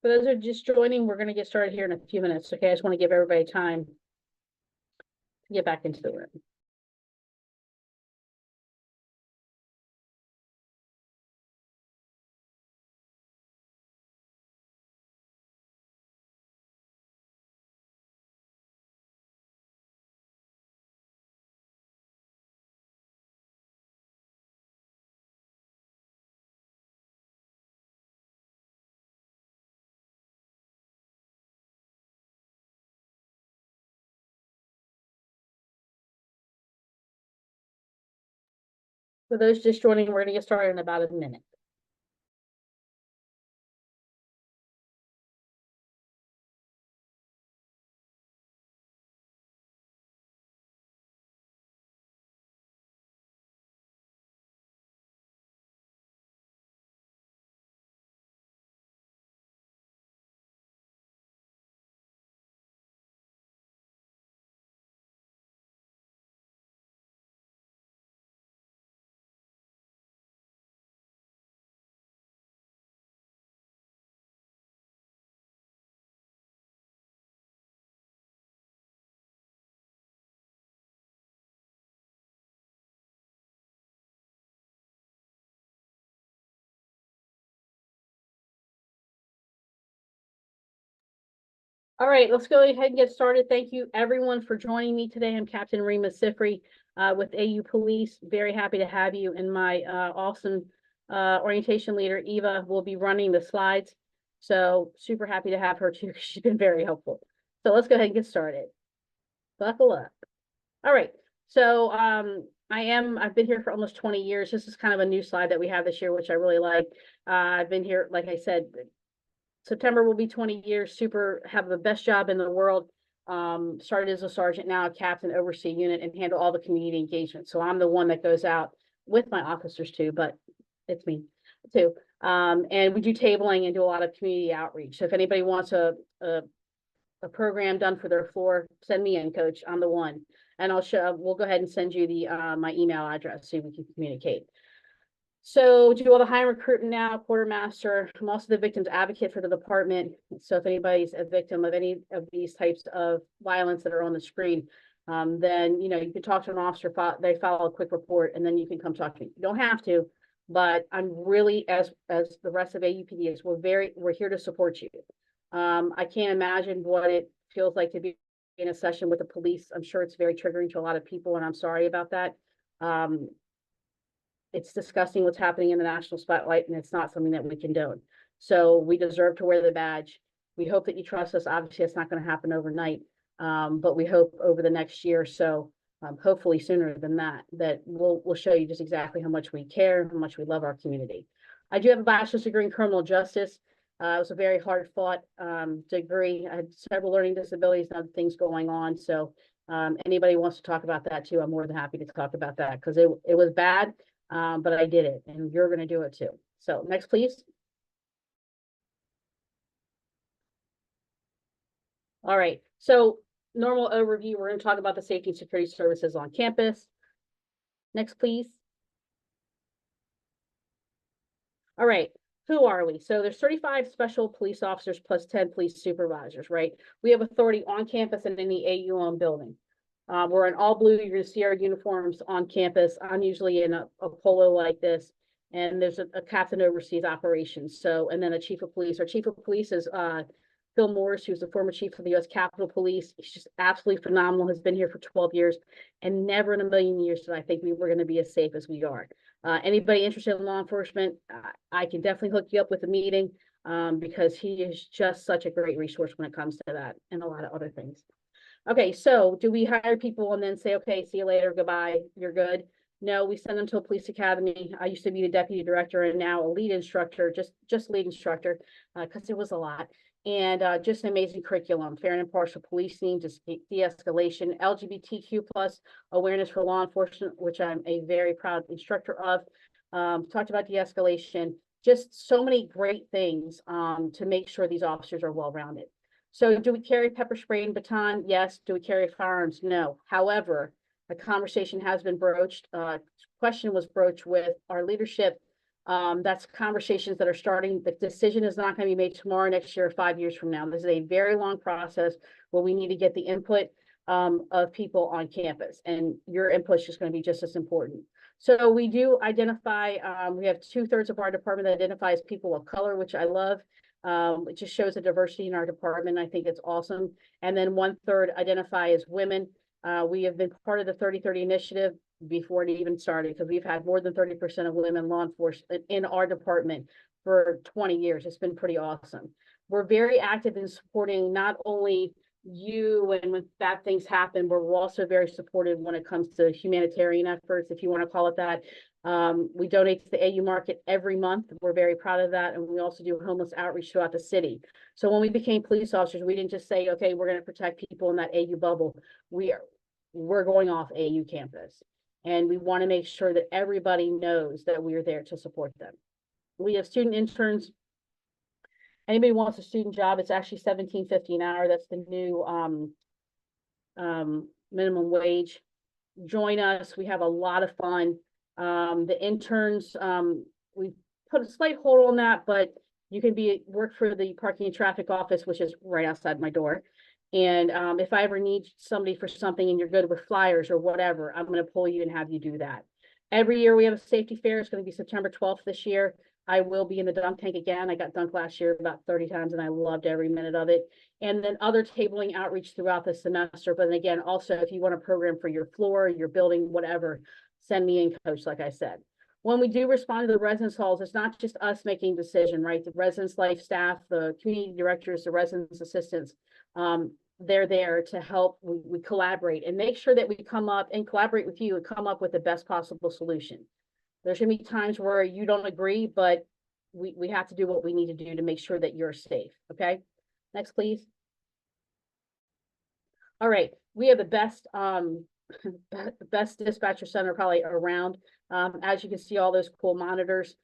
For those who are just joining, we're going to get started here in a few minutes. Okay, I just want to give everybody time to get back into the room. For those just joining, we're going to get started in about a minute. All right, let's go ahead and get started. Thank you everyone for joining me today. I'm Captain Rima Sifri with AU Police. Very happy to have you, and my awesome orientation leader, Eva, will be running the slides. So super happy to have her too, because she's been very helpful. So let's go ahead and get started. Buckle up. All right, so I've been here for almost 20 years. This is kind of a new slide that we have this year, which I really like. I've been here, like I said, September will be 20 years, have the best job in the world. Started as a sergeant, now a captain, oversee unit and handle all the community engagement. So I'm the one that goes out with my officers too, but it's me too. And we do tabling and do a lot of community outreach. So if anybody wants a program done for their floor, send me in, coach. I'm the one. And we'll go ahead and send you the my email address so we can communicate. So do all the high recruitment now, quartermaster. I'm also the victim's advocate for the department. So if anybody's a victim of any of these types of violence that are on the screen, then you can talk to an officer. They file a quick report, and then you can come talk to me. You don't have to, but I'm really, as the rest of AUPD is, we're here to support you. I can't imagine what it feels like to be in a session with the police. I'm sure it's very triggering to a lot of people, and I'm sorry about that. It's disgusting what's happening in the national spotlight, and it's not something that we condone. So we deserve to wear the badge. We hope that you trust us. Obviously, it's not going to happen overnight, but we hope over the next year or so, hopefully sooner than that, that we'll show you just exactly how much we care, how much we love our community. I do have a bachelor's degree in criminal justice. It was a very hard fought degree. I had several learning disabilities and other things going on. So anybody wants to talk about that too, I'm more than happy to talk about that, because it was bad. But I did it, and you're going to do it too. So next, please. All right. So normal overview, we're going to talk about the safety and security services on campus. Next, please. All right. Who are we? So there's 35 special police officers plus 10 police supervisors, right? We have authority on campus and in the AU building. We're in all blue. You're going to see our uniforms on campus. I'm usually in a polo like this, and there's a captain oversees operations. So, and then a chief of police. Our chief of police is Phil Morris, who's the former chief of the U.S. Capitol Police. He's just absolutely phenomenal. Has been here for 12 years, and never in a million years did I think we were going to be as safe as we are. Anybody interested in law enforcement, I can definitely hook you up with a meeting, because he is just such a great resource when it comes to that and a lot of other things. Okay, so do we hire people and then say, okay, see you later, goodbye, you're good? No, we send them to a police academy. I used to be the deputy director and now a lead instructor, just lead instructor, because it was a lot. And just an amazing curriculum, fair and impartial policing, just de-escalation, LGBTQ plus awareness for law enforcement, which I'm a very proud instructor of. Talked about de-escalation, just so many great things to make sure these officers are well-rounded. So do we carry pepper spray and baton? Yes. Do we carry firearms? No. However, a conversation has been broached. Question was broached with our leadership That's conversations that are starting. The decision is not going to be made tomorrow, next year, or 5 years from now. This is a very long process where we need to get the input of people on campus, and your input is just going to be just as important. So we do identify, we have 2/3 of our department that identifies people of color, which I love. It just shows the diversity in our department. I think it's awesome. And then 1/3 identify as women. We have been part of the 30/30 initiative before it even started, because we've had more than 30% of women law enforcement in our department for 20 years. It's been pretty awesome. We're very active in supporting not only you, and when bad things happen, but we're also very supportive when it comes to humanitarian efforts, if you want to call it that. We donate to the AU Market every month. We're very proud of that. And we also do homeless outreach throughout the city. So when we became police officers, we didn't just say, okay, we're going to protect people in that AU bubble. We're going off AU campus. And we want to make sure that everybody knows that we're there to support them. We have student interns. Anybody wants a student job, it's actually $17.50 an hour. That's the new minimum wage. Join us. We have a lot of fun. The interns, we put a slight hold on that, but you can work for the parking and traffic office, which is right outside my door. And if I ever need somebody for something and you're good with flyers or whatever, I'm going to pull you and have you do that. Every year we have a safety fair. It's going to be September 12th this year. I will be in the dunk tank again. I got dunked last year about 30 times and I loved every minute of it. And then other tabling outreach throughout the semester. But then again, also, if you want a program for your floor, your building, whatever, send me in, coach, like I said. When we do respond to the residence halls, it's not just us making decision, right? The residence life staff, the community directors, the residence assistants, they're there to help. We collaborate and make sure that we come up and collaborate with you and come up with the best possible solution. There's going to be times where you don't agree, but we have to do what we need to do to make sure that you're safe. Okay, next, please. All right, we have the best best dispatcher center probably around. As you can see, all those cool monitors.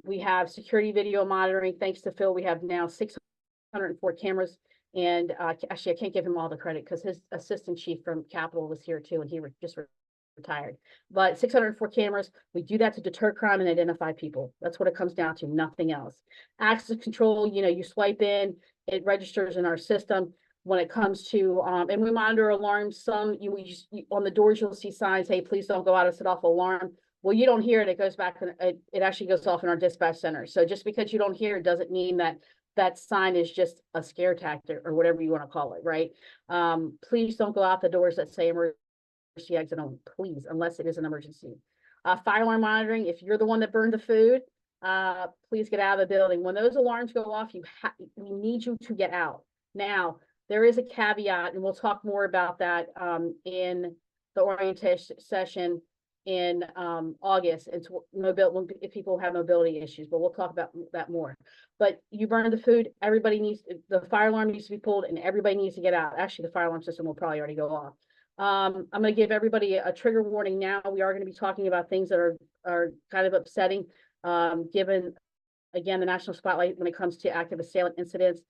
We have security video monitoring. Thanks to Phil, we have now 604 cameras. And actually, I can't give him all the credit because his assistant chief from Capitol was here too, and he just retired. But 604 cameras, we do that to deter crime and identify people. That's what it comes down to, nothing else. Access control, you swipe in, it registers in our system. When it comes to, and we monitor alarms, on the doors, you'll see signs, hey, please don't go out and set off alarm. Well, you don't hear it, it goes back, it actually goes off in our dispatch center. So just because you don't hear it doesn't mean that that sign is just a scare tactic or whatever you want to call it, right? Please don't go out the doors that say emergency exit only, please, unless it is an emergency. Fire alarm monitoring, if you're the one that burned the food, please get out of the building. When those alarms go off, we need you to get out. Now, there is a caveat, and we'll talk more about that in the orientation session in August. It's if people have mobility issues, but we'll talk about that more. But you burn the food, the fire alarm needs to be pulled and everybody needs to get out. Actually, the fire alarm system will probably already go off. I'm going to give everybody a trigger warning now. We are going to be talking about things that are kind of upsetting, given, again, the national spotlight when it comes to active assailant incidents.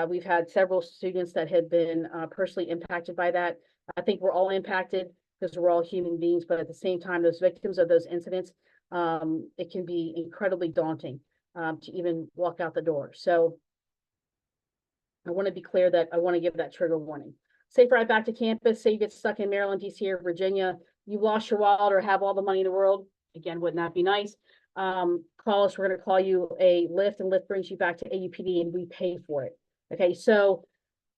We've had several students that have been personally impacted by that. I think we're all impacted because we're all human beings, but at the same time, those victims of those incidents, it can be incredibly daunting to even walk out the door. So I want to be clear that I want to give that trigger warning. Safe ride back to campus. Say you get stuck in Maryland, DC, or Virginia, you lost your wallet or have all the money in the world. Again, wouldn't that be nice? Call us. We're going to call you a Lyft, and Lyft brings you back to AUPD, and we pay for it. Okay, so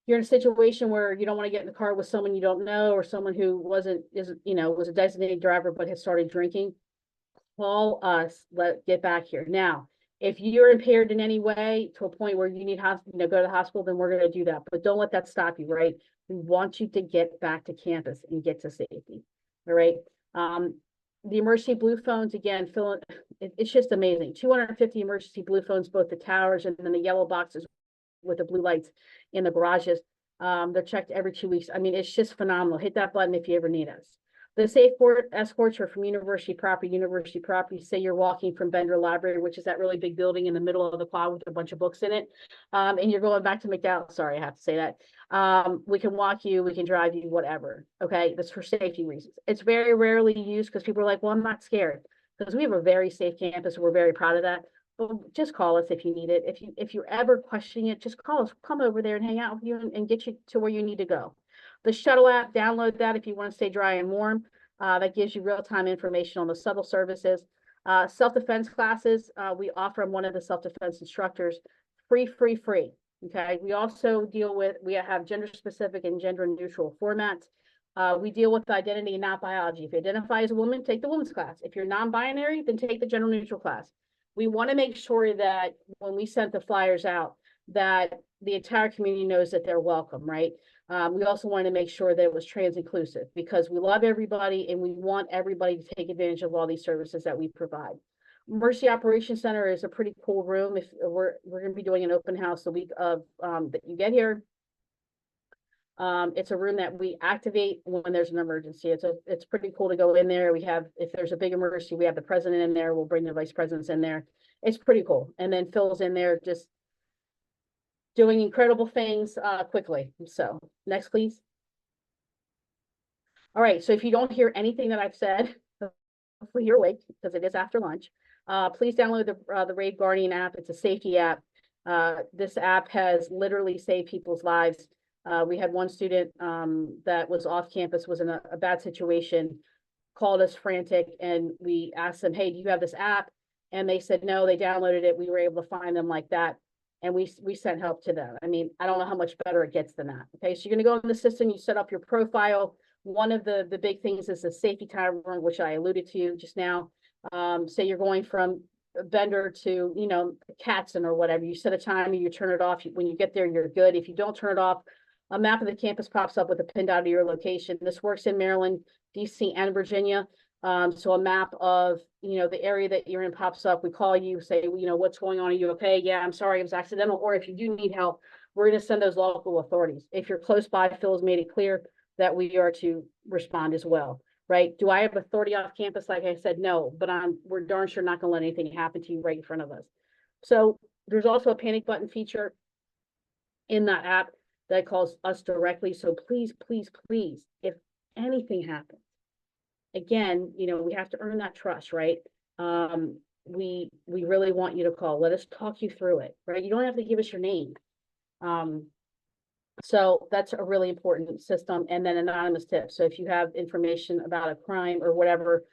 you're in a situation where you don't want to get in the car with someone you don't know, or someone who was a designated driver but has started drinking. Call us. Get back here now. If you're impaired in any way to a point where you need go to the hospital, then we're going to do that. But don't let that stop you, right? We want you to get back to campus and get to safety. All right. The emergency blue phones, again, it's just amazing. 250 emergency blue phones, both the towers and then the yellow boxes with the blue lights in the garages. They're checked every 2 weeks. I mean, it's just phenomenal. Hit that button if you ever need us. The safe escorts are from university property. Say you're walking from Bender Library, which is that really big building in the middle of the quad with a bunch of books in it. And you're going back to McDowell. Sorry, I have to say that. We can walk you, we can drive you, whatever. Okay, that's for safety reasons. It's very rarely used because people are like, well, I'm not scared. because we have a very safe campus. We're very proud of that. But just call us if you need it. If you're ever questioning it, just call us. Come over there and hang out with you and get you to where you need to go. The shuttle app, download that if you want to stay dry and warm. That gives you real-time information on the shuttle services. Self-defense classes, we offer one of the self-defense instructors free. Okay. We also we have gender-specific and gender-neutral formats. We deal with identity and not biology. If you identify as a woman, take the women's class. If you're non-binary, then take the gender-neutral class. We want to make sure that when we send the flyers out, that the entire community knows that they're welcome, right? We also wanted to make sure that it was trans inclusive, because we love everybody and we want everybody to take advantage of all these services that we provide. Emergency Operations Center is a pretty cool room. If we're going to be doing an open house the week of that you get here. It's a room that we activate when there's an emergency. It's pretty cool to go in there. If there's a big emergency, we have the president in there. We'll bring the vice presidents in there. It's pretty cool. And then Phil's in there just doing incredible things quickly. So next, please. All right. So if you don't hear anything that I've said, hopefully you're awake because it is after lunch. Please download the Rave Guardian app. It's a safety app. This app has literally saved people's lives. We had one student that was off campus, was in a bad situation, called us frantic, and we asked them, hey, do you have this app? And they said no, they downloaded it. We were able to find them like that. And we sent help to them. I mean, I don't know how much better it gets than that. Okay, so you're gonna go in the system, you set up your profile. One of the big things is the safety timer, which I alluded to just now. Say you're going from Bender to, Katzen or whatever. You set a timer, you turn it off. When you get there, you're good. If you don't turn it off, a map of the campus pops up with a pinned out to your location. This works in Maryland, DC, and Virginia. So a map of, the area that you're in pops up. We call you, say, what's going on? Are you okay? Yeah, I'm sorry, it was accidental. Or if you do need help, we're going to send those local authorities. If you're close by, Phil has made it clear that we are to respond as well, right? Do I have authority off campus? Like I said, no, but we're darn sure not going to let anything happen to you right in front of us. So there's also a panic button feature in that app that calls us directly. So please, if anything happens, again, we have to earn that trust, right? We really want you to call. Let us talk you through it, right? You don't have to give us your name. So that's a really important system. And then anonymous tips. So if you have information about a crime or whatever,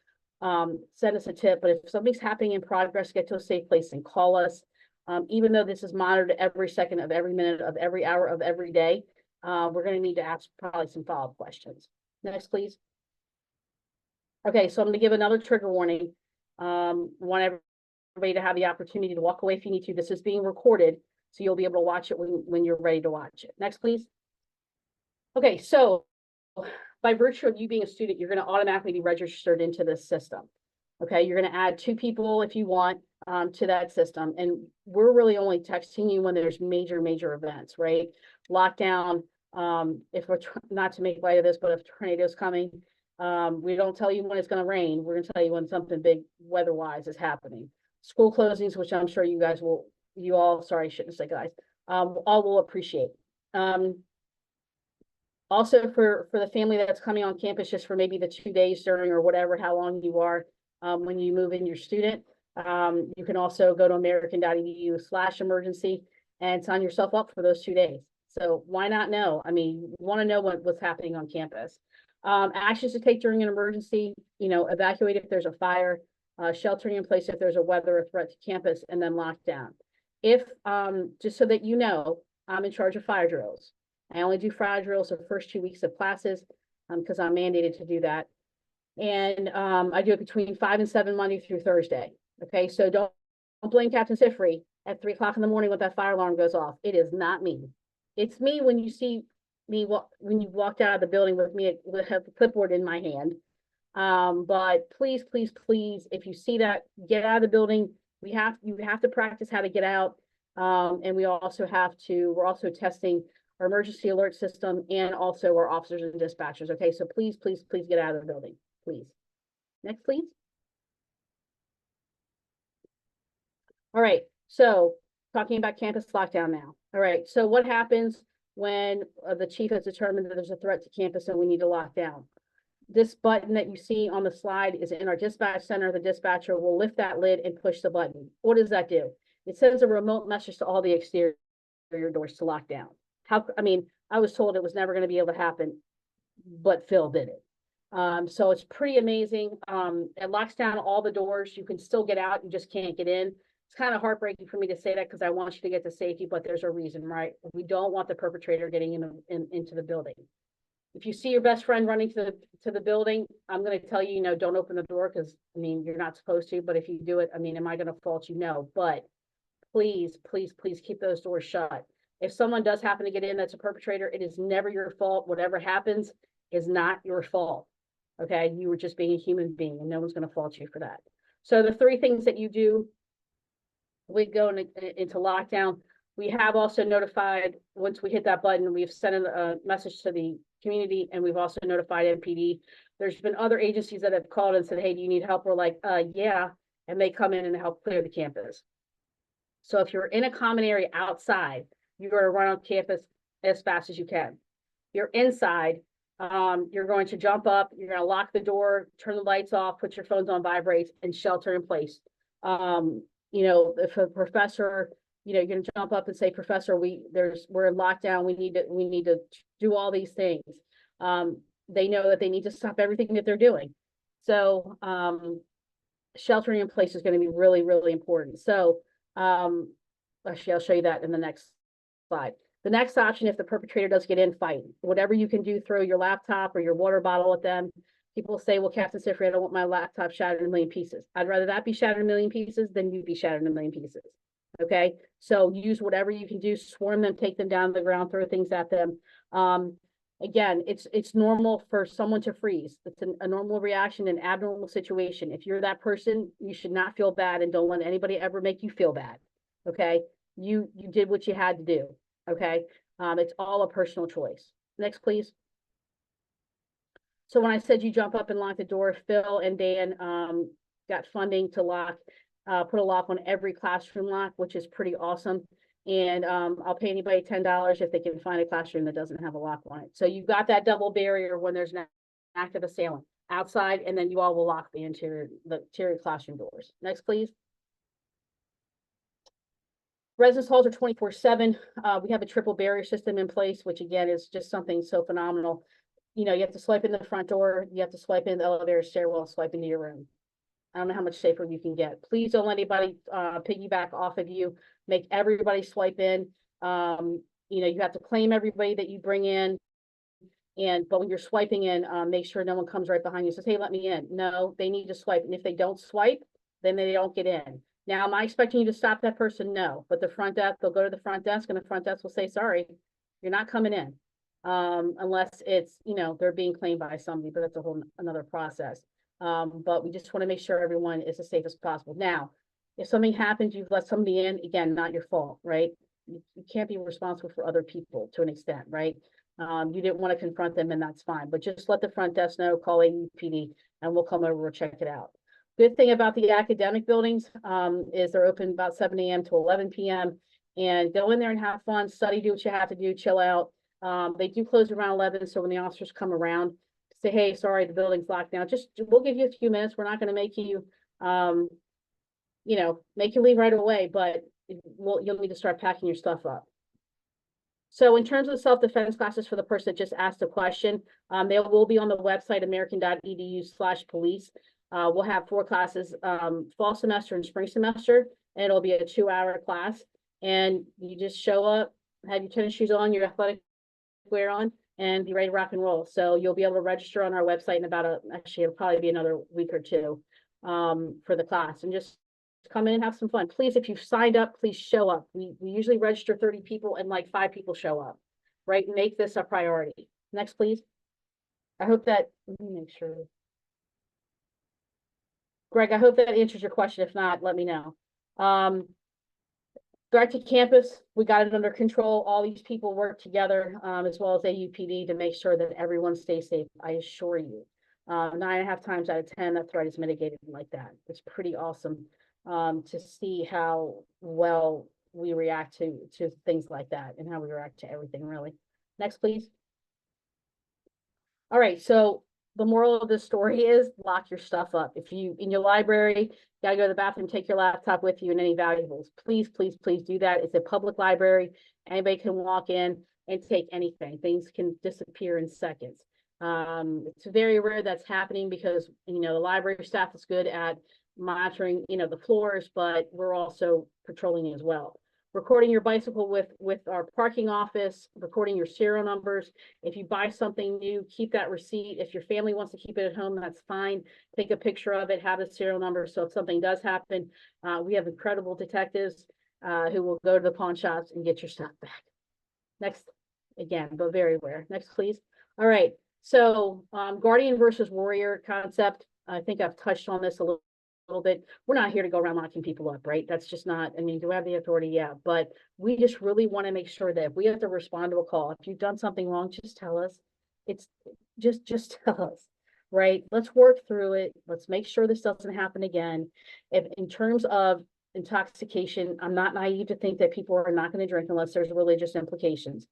send us a tip. But if something's happening in progress, get to a safe place and call us. Even though this is monitored every second of every minute of every hour of every day, we're going to need to ask probably some follow-up questions. Next, please. Okay, so I'm going to give another trigger warning. Want everybody to have the opportunity to walk away if you need to. This is being recorded, so you'll be able to watch it when you're ready to watch it. Next, please. Okay, so by virtue of you being a student, you're going to automatically be registered into this system. Okay, you're going to add 2 people if you want to that system. And we're really only texting you when there's major events, right? Lockdown, if we're not to make light of this, but if tornadoes coming, we don't tell you when it's going to rain. We're going to tell you when something big weather-wise is happening. School closings, which I'm sure you guys will, sorry, I shouldn't say guys, all will appreciate. Also for the family that's coming on campus just for maybe the 2 days during or whatever, how long you are, when you move in your student, you can also go to american.edu/emergency and sign yourself up for those 2 days. So why not know? I mean, you want to know what's happening on campus. Actions to take during an emergency, evacuate if there's a fire, sheltering in place if there's a weather or threat to campus, and then lockdown. If, just so that you know, I'm in charge of fire drills. I only do fire drills the first 2 weeks of classes because I'm mandated to do that. And I do it between 5 and 7 Monday through Thursday. Okay, so don't blame Captain Sifry at 3 o'clock in the morning when that fire alarm goes off. It is not me. It's me when you see me when you walked out of the building with me with a clipboard in my hand. But please, if you see that, get out of the building. You have to practice how to get out. And we're also testing our emergency alert system and also our officers and dispatchers. Okay, so please get out of the building, please. Next, please. All right, so talking about campus lockdown now. All right, so what happens when the chief has determined that there's a threat to campus and we need to lock down? this button that you see on the slide is in our dispatch center. The dispatcher will lift that lid and push the button. What does that do? It sends a remote message to all the exterior doors to lock down. I mean, I was told it was never going to be able to happen, but Phil did it. So it's pretty amazing. It locks down all the doors. You can still get out, you just can't get in. It's kind of heartbreaking for me to say that because I want you to get to safety, but there's a reason, right? We don't want the perpetrator getting into the building. If you see your best friend running to the building, I'm going to tell you, don't open the door because, I mean, you're not supposed to, but if you do it, I mean, am I going to fault you? No, but please, please, please keep those doors shut. If someone does happen to get in that's a perpetrator, it is never your fault. Whatever happens is not your fault. Okay, you were just being a human being and no one's going to fault you for that. So the 3 things that you do, we go into lockdown. We have also notified, once we hit that button, we've sent a message to the community, and we've also notified MPD. There's been other agencies that have called and said, hey, do you need help? We're like, yeah, and they come in and help clear the campus. So if you're in a common area outside, you're going to run on campus as fast as you can. You're inside, you're going to jump up, you're going to lock the door, turn the lights off, put your phones on vibrate, and shelter in place. If a professor, you're going to jump up and say, professor, we're in lockdown, we need to do all these things. They know that they need to stop everything that they're doing. So sheltering in place is going to be really, really important. So actually, I'll show you that in the next slide. The next option, if the perpetrator does get in, fight. Whatever you can do, throw your laptop or your water bottle at them. People say, well, Captain Sifry, I don't want my laptop shattered in a million pieces. I'd rather that be shattered in a million pieces than you be shattered in a million pieces. Okay, so use whatever you can do, swarm them, take them down to the ground, throw things at them. Again, it's normal for someone to freeze. It's a normal reaction, an abnormal situation. If you're that person, you should not feel bad, and don't let anybody ever make you feel bad. Okay, you did what you had to do. Okay, it's all a personal choice. Next, please. So when I said you jump up and lock the door, Phil and Dan got funding to put a lock on every classroom lock, which is pretty awesome. And I'll pay anybody $10 if they can find a classroom that doesn't have a lock on it. So you've got that double barrier when there's an active assailant outside, and then you all will lock the interior classroom doors. Next, please. Residence halls are 24/7. We have a triple barrier system in place, which again is just something so phenomenal. You have to swipe in the front door, you have to swipe in the elevator, stairwell, swipe into your room. I don't know how much safer you can get. Please don't let anybody piggyback off of you. Make everybody swipe in. You have to claim everybody that you bring in. But when you're swiping in, make sure no one comes right behind you and says, hey, let me in. No, they need to swipe. And if they don't swipe, then they don't get in. Now, am I expecting you to stop that person? No. But the front desk, they'll go to the front desk, and the front desk will say, sorry, you're not coming in. Unless it's, they're being claimed by somebody, but that's a whole another process. But we just want to make sure everyone is as safe as possible. Now, if something happens, you've let somebody in, again, not your fault, right? You can't be responsible for other people to an extent, right? You didn't want to confront them, and that's fine. But just let the front desk know, call AUPD, and we'll come over and check it out. Good thing about the academic buildings is they're open about 7 a.m. to 11 p.m. And go in there and have fun, study, do what you have to do, chill out. They do close around 11, so when the officers come around, say, hey, sorry, the building's locked down. We'll give you a few minutes. We're not going to make you, make you leave right away, but you'll need to start packing your stuff up. So in terms of self-defense classes for the person that just asked a question, they will be on the website, american.edu/police. We'll have 4 classes, fall semester and spring semester, and it'll be a 2-hour class. And you just show up, have your tennis shoes on, your athletic wear on, and be ready to rock and roll. So you'll be able to register on our website in about actually it'll probably be another week or 2 for the class, and just come in and have some fun. Please, if you've signed up, please show up. We usually register 30 people and like 5 people show up, right? Make this a priority. Next, please. I hope that, let me make sure. Greg, I hope that answers your question. If not, let me know. Back to campus, we got it under control. All these people work together, as well as AUPD, to make sure that everyone stays safe. I assure you, 9.5 times out of 10, that threat is mitigated like that. It's pretty awesome to see how well we react to things like that, and how we react to everything, really. Next, please. All right, so the moral of this story is lock your stuff up. If you in your library, gotta go to the bathroom, take your laptop with you and any valuables. Please, please, please do that. It's a public library. Anybody can walk in and take anything. Things can disappear in seconds. It's very rare that's happening because, you know, the library staff is good at monitoring, you know, the floors, but we're also patrolling as well. Recording your bicycle with our parking office, recording your serial numbers. If you buy something new, keep that receipt. If your family wants to keep it at home, that's fine. Take a picture of it, have the serial number. So if something does happen, we have incredible detectives who will go to the pawn shops and get your stuff back. Next, again, but very rare. Next, please. All right. So guardian versus warrior concept. I think I've touched on this a little bit. We're not here to go around locking people up, right? That's just not, I mean, do we have the authority? Yeah, but we just really want to make sure that if we have to respond to a call, if you've done something wrong, just tell us. It's just tell us, right? Let's work through it. Let's make sure this doesn't happen again. If in terms of intoxication, I'm not naive to think that people are not going to drink unless there's religious implications.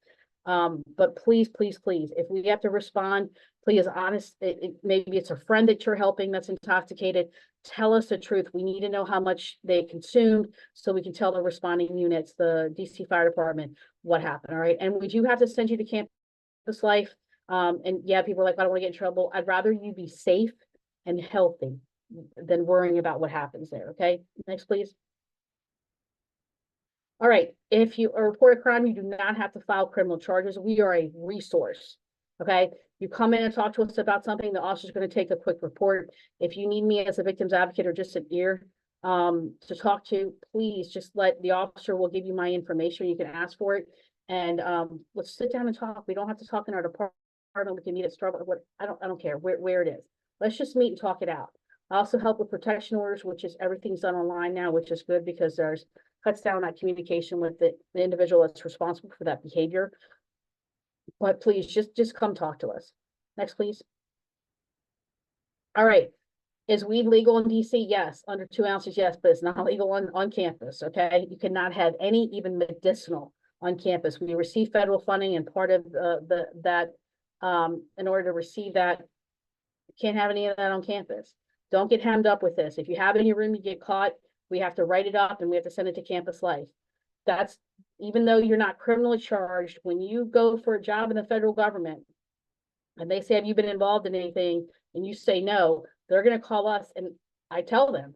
But please, please, please, if we have to respond, please honest, maybe it's a friend that you're helping that's intoxicated. Tell us the truth. We need to know how much they consumed so we can tell the responding units, the DC Fire Department, what happened. All right. And we do have to send you to Campus Life. And yeah, people are like, I don't want to get in trouble. I'd rather you be safe and healthy than worrying about what happens there. Okay. Next, please. All right, if you report a crime, you do not have to file criminal charges. We are a resource, okay? You come in and talk to us about something, the officer's going to take a quick report. If you need me as a victim's advocate or just an ear to talk to, please just let the officer will give you my information. You can ask for it, and let's sit down and talk. We don't have to talk in our department. We can meet at Starbucks. I don't care where it is. Let's just meet and talk it out. I also help with protection orders, which is everything's done online now, which is good because there's cuts down that communication with the individual that's responsible for that behavior. But please just come talk to us. Next, please. All right. Is weed legal in DC? Yes. Under 2 ounces, yes, but it's not legal on campus. Okay. You cannot have any even medicinal on campus. We receive federal funding, and part of that in order to receive that, you can't have any of that on campus. Don't get hemmed up with this. If you have it in your room, you get caught, we have to write it up and we have to send it to Campus Life. That's, even though you're not criminally charged, when you go for a job in the federal government and they say, have you been involved in anything? And you say no, they're going to call us and I tell them.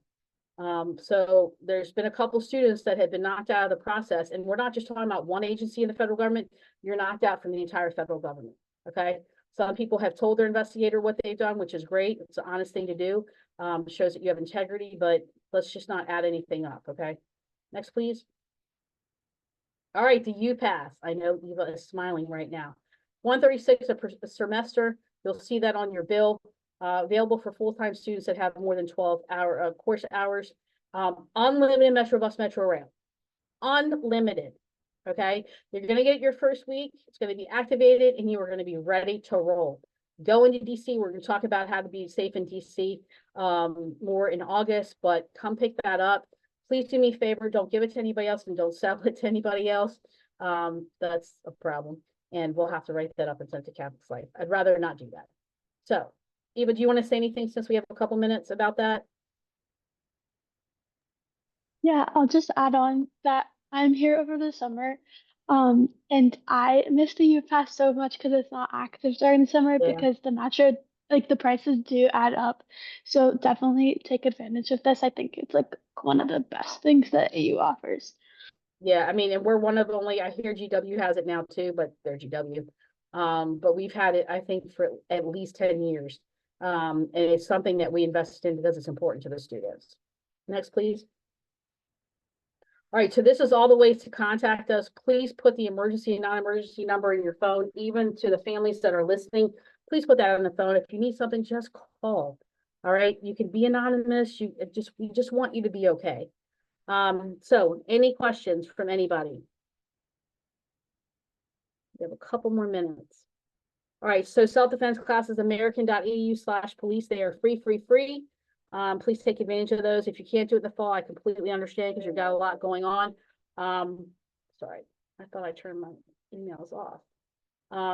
So there's been a couple students that have been knocked out of the process, and we're not just talking about one agency in the federal government. You're knocked out from the entire federal government. Okay. Some people have told their investigator what they've done, which is great. It's an honest thing to do. Shows that you have integrity, but let's just not add anything up. Okay. Next, please. All right. The UPass. I know Eva is smiling right now. $136 a semester. You'll see that on your bill. Available for full-time students that have more than 12-hour course hours. Unlimited Metro Bus, Metro Rail. Unlimited. Okay. You're going to get your first week. It's going to be activated and you are going to be ready to roll. Go into DC. We're going to talk about how to be safe in DC more in August, but come pick that up. Please do me a favor. Don't give it to anybody else and don't sell it to anybody else. That's a problem. And we'll have to write that up and send it to Campus Life. I'd rather not do that. So, Eva, do you want to say anything since we have a couple minutes about that? Yeah, I'll just add on that I'm here over the summer. And I miss the UPass so much because it's not active during the summer Yeah. because the metro, like the prices do add up. So definitely take advantage of this. I think it's like one of the best things that AU offers. Yeah, I mean, and we're one of only, I hear GW has it now too, but they're GW. But we've had it, I think, for at least 10 years. And it's something that we invested in because it's important to the students. Next, please. All right, so this is all the ways to contact us. Please put the emergency and non-emergency number in your phone, even to the families that are listening. Please put that on the phone. If you need something, just call. All right, you can be anonymous. We just want you to be okay. So any questions from anybody? We have a couple more minutes. All right, so self-defense classes, american.edu/police. They are free. Please take advantage of those. If you can't do it in the fall, I completely understand because you've got a lot going on. Sorry, I thought I turned my emails off.